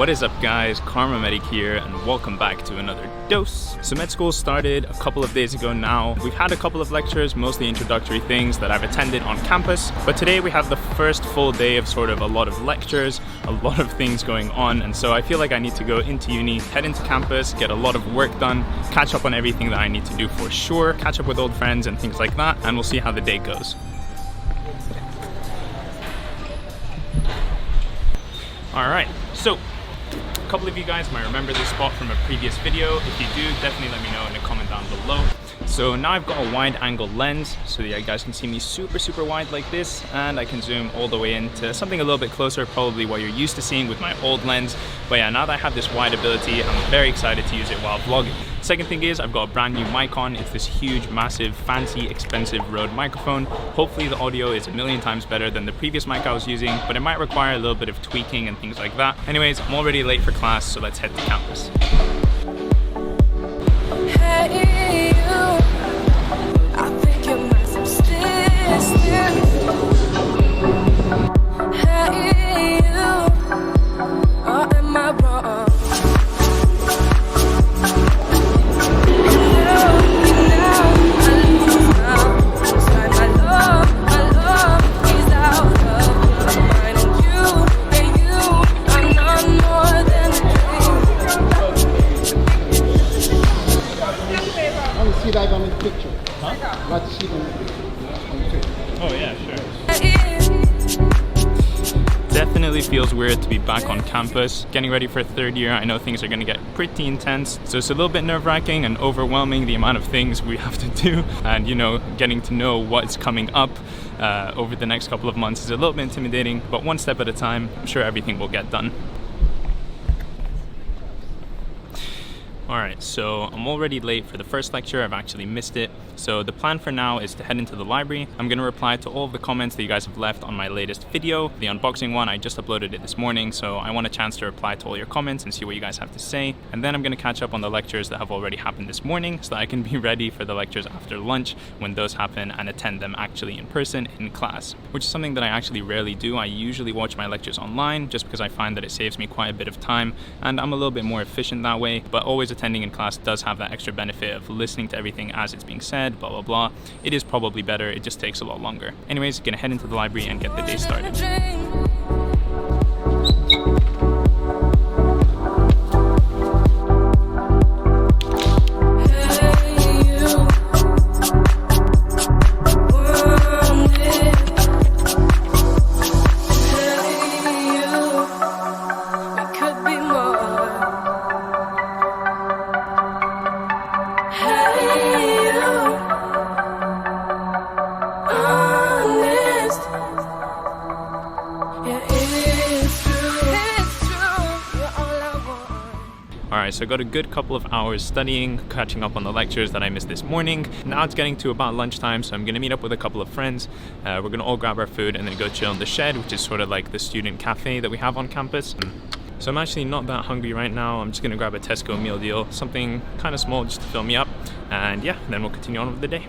What is up guys, Karma Medic here and welcome back to another dose. So med school started a couple of days ago now. We've had a couple of lectures, mostly introductory things that I've attended on campus, but today we have the first full day of sort of a lot of lectures, a lot of things going on, and so I feel like I need to go into uni, head into campus, get a lot of work done, catch up on everything that I need to do for sure, catch up with old friends and things like that, and we'll see how the day goes. Alright, so a couple of you guys might remember this spot from a previous video. If you do, definitely let me know in a comment down below. So now I've got a wide angle lens so that you guys can see me super wide like this, and I can zoom all the way into something a little bit closer, probably what you're used to seeing with my old lens. But yeah, now that I have this wide ability, I'm very excited to use it while vlogging. Second thing is I've got a brand new mic on. It's this huge, massive, fancy, expensive Rode microphone. Hopefully the audio is a million times better than the previous mic I was using, but it might require a little bit of tweaking and things like that. Anyways, I'm already late for class, so let's head to campus. Hey, you. I think you're my subsistence. Hey, you. Or am I wrong? Definitely feels weird to be back on campus. Getting ready for third year, I know things are going to get pretty intense, so it's a little bit nerve-wracking and overwhelming, the amount of things we have to do, and you know, getting to know what's coming up over the next couple of months is a little bit intimidating, but one step at a time, I'm sure everything will get done. Alright, so I'm already late for the first lecture. I've actually missed it. So the plan for now is to head into the library. I'm going to reply to all of the comments that you guys have left on my latest video. The unboxing one, I just uploaded it this morning, so I want a chance to reply to all your comments and see what you guys have to say. And then I'm going to catch up on the lectures that have already happened this morning so that I can be ready for the lectures after lunch when those happen and attend them actually in person in class, which is something that I actually rarely do. I usually watch my lectures online just because I find that it saves me quite a bit of time and I'm a little bit more efficient that way, but always attending in class does have that extra benefit of listening to everything as it's being said, blah blah blah. It is probably better, it just takes a lot longer. Anyways, gonna head into the library and get the day started. Alright, so I got a good couple of hours studying, catching up on the lectures that I missed this morning. Now it's getting to about lunchtime, so I'm going to meet up with a couple of friends. We're going to all grab our food and then go chill in the shed, which is sort of like the student cafe that we have on campus. So I'm actually not that hungry right now. I'm just going to grab a Tesco meal deal, something kind of small just to fill me up. And yeah, then we'll continue on with the day.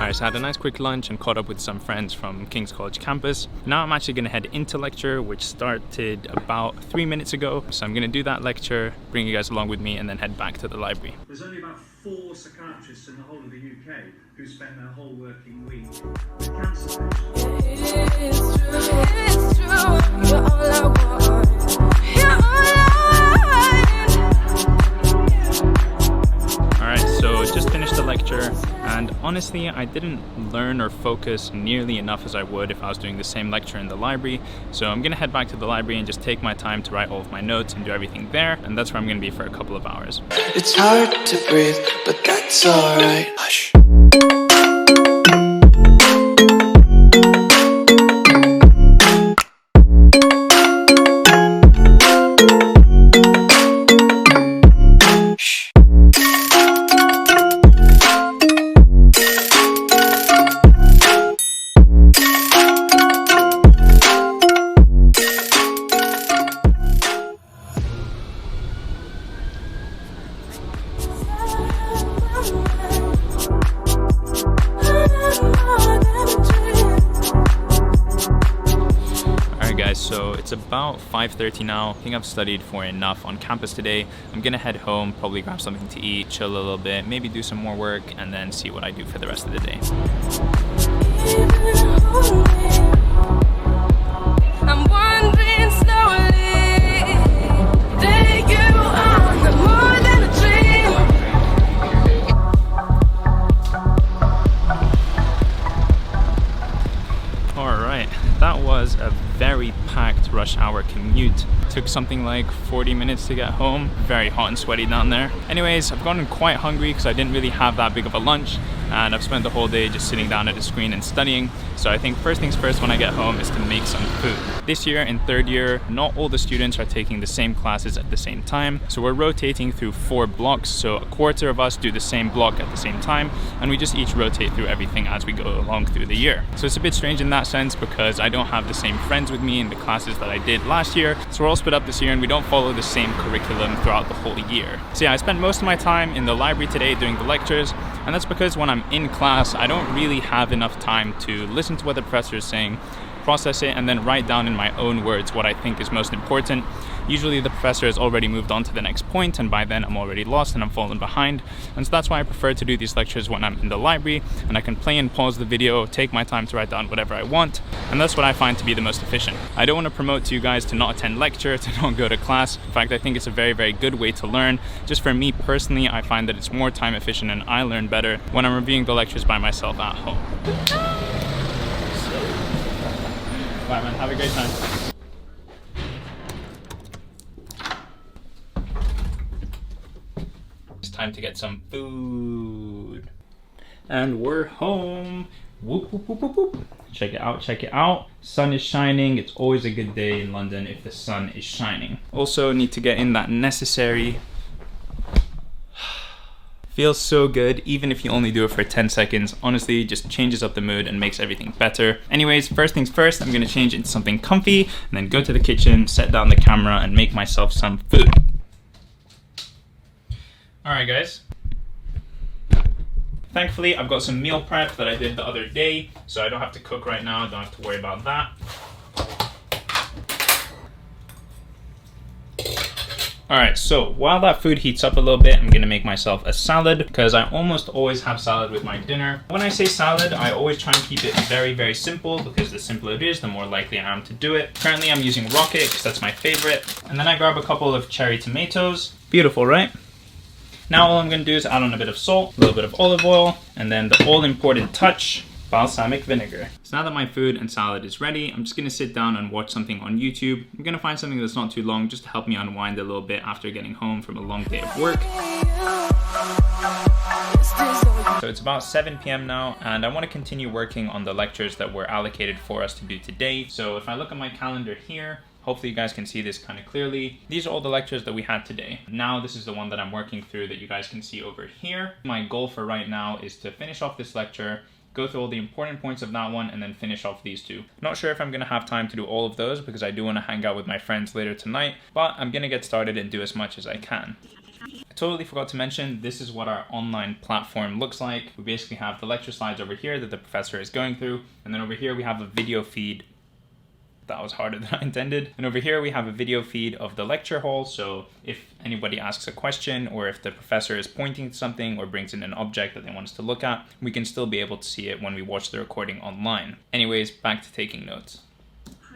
I had a nice quick lunch and caught up with some friends from King's College campus. Now I'm actually going to head into lecture, which started about 3 minutes ago. So I'm going to do that lecture, bring you guys along with me, and then head back to the library. There's only about 4 psychiatrists in the whole of the UK who spend their whole working week with cancer patients. It's true, you're all I want. You're all I want. Alright, just finished the lecture, and honestly, I didn't learn or focus nearly enough as I would if I was doing the same lecture in the library. So I'm gonna head back to the library and just take my time to write all of my notes and do everything there, and that's where I'm gonna be for a couple of hours. It's hard to breathe, but that's alright. Hush. So it's about 5:30 now. I think I've studied for enough on campus today. I'm gonna head home, probably grab something to eat, chill a little bit, maybe do some more work, and then see what I do for the rest of the day. I'm wandering slowly. There you are, no more than a dream. Alright, that was a very packed rush hour commute. Took something like 40 minutes to get home. Very hot and sweaty down there. Anyways, I've gotten quite hungry because I didn't really have that big of a lunch, and I've spent the whole day just sitting down at a screen and studying. So I think first things first when I get home is to make some food. This year in third year, not all the students are taking the same classes at the same time. So we're rotating through 4 blocks. So a quarter of us do the same block at the same time, and we just each rotate through everything as we go along through the year. So it's a bit strange in that sense because I don't have the same friends with me in the classes that I did last year. So we're all split up this year and we don't follow the same curriculum throughout the whole year. So yeah, I spent most of my time in the library today doing the lectures, and that's because when I'm in class, I don't really have enough time to listen to what the professor is saying, process it, and then write down in my own words what I think is most important. Usually the professor has already moved on to the next point, and by then I'm already lost and I'm falling behind. And so that's why I prefer to do these lectures when I'm in the library, and I can play and pause the video, take my time to write down whatever I want, and that's what I find to be the most efficient. I don't want to promote to you guys to not attend lecture, to not go to class. In fact, I think it's a very, very good way to learn. Just for me personally, I find that it's more time efficient and I learn better when I'm reviewing the lectures by myself at home. Bye man, have a great time. Time to get some food. And we're home. Whoop, whoop, whoop, whoop, whoop. Check it out, check it out. Sun is shining. It's always a good day in London if the sun is shining. Also need to get in that necessary. Feels so good, even if you only do it for 10 seconds. Honestly, just changes up the mood and makes everything better. Anyways, first things first, I'm gonna change into something comfy and then go to the kitchen, set down the camera, and make myself some food. Alright guys, thankfully I've got some meal prep that I did the other day, so I don't have to cook right now, don't have to worry about that. Alright, so while that food heats up a little bit, I'm gonna make myself a salad because I almost always have salad with my dinner. When I say salad, I always try and keep it very, very simple because the simpler it is, the more likely I am to do it. Currently I'm using Rocket because that's my favorite. And then I grab a couple of cherry tomatoes. Beautiful, right? Now all I'm going to do is add on a bit of salt, a little bit of olive oil, and then the all-important touch, balsamic vinegar. So now that my food and salad is ready, I'm just going to sit down and watch something on YouTube. I'm going to find something that's not too long just to help me unwind a little bit after getting home from a long day of work. So it's about 7 p.m. now, and I want to continue working on the lectures that were allocated for us to do today. So if I look at my calendar here, hopefully you guys can see this kind of clearly. These are all the lectures that we had today. Now this is the one that I'm working through that you guys can see over here. My goal for right now is to finish off this lecture, go through all the important points of that one, and then finish off these two. Not sure if I'm gonna have time to do all of those because I do wanna hang out with my friends later tonight, but I'm gonna get started and do as much as I can. I totally forgot to mention, this is what our online platform looks like. We basically have the lecture slides over here that the professor is going through, and then over here we have a video feed. That was harder than I intended. And over here we have a video feed of the lecture hall, so if anybody asks a question or if the professor is pointing to something or brings in an object that they want us to look at, we can still be able to see it when we watch the recording online. Anyways, back to taking notes.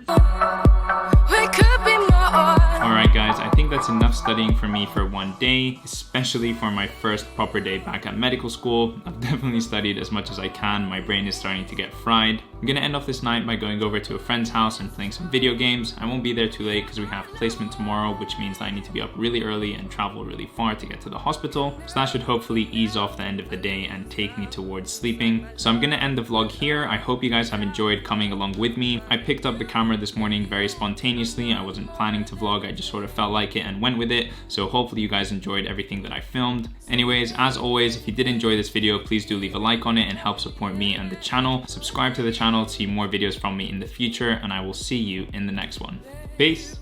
We could be more Alright guys, I think that's enough studying for me for one day, especially for my first proper day back at medical school. I've definitely studied as much as I can, my brain is starting to get fried. I'm gonna end off this night by going over to a friend's house and playing some video games. I won't be there too late because we have placement tomorrow, which means that I need to be up really early and travel really far to get to the hospital. So that should hopefully ease off the end of the day and take me towards sleeping. So I'm gonna end the vlog here. I hope you guys have enjoyed coming along with me. I picked up the camera this morning very spontaneously. I wasn't planning to vlog, I just sort of felt like it and went with it. So hopefully you guys enjoyed everything that I filmed. Anyways, as always, if you did enjoy this video, please do leave a like on it and help support me and the channel. Subscribe to the channel to see more videos from me in the future, and I will see you in the next one. Peace!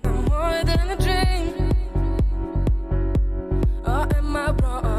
More than a dream. Or am I wrong?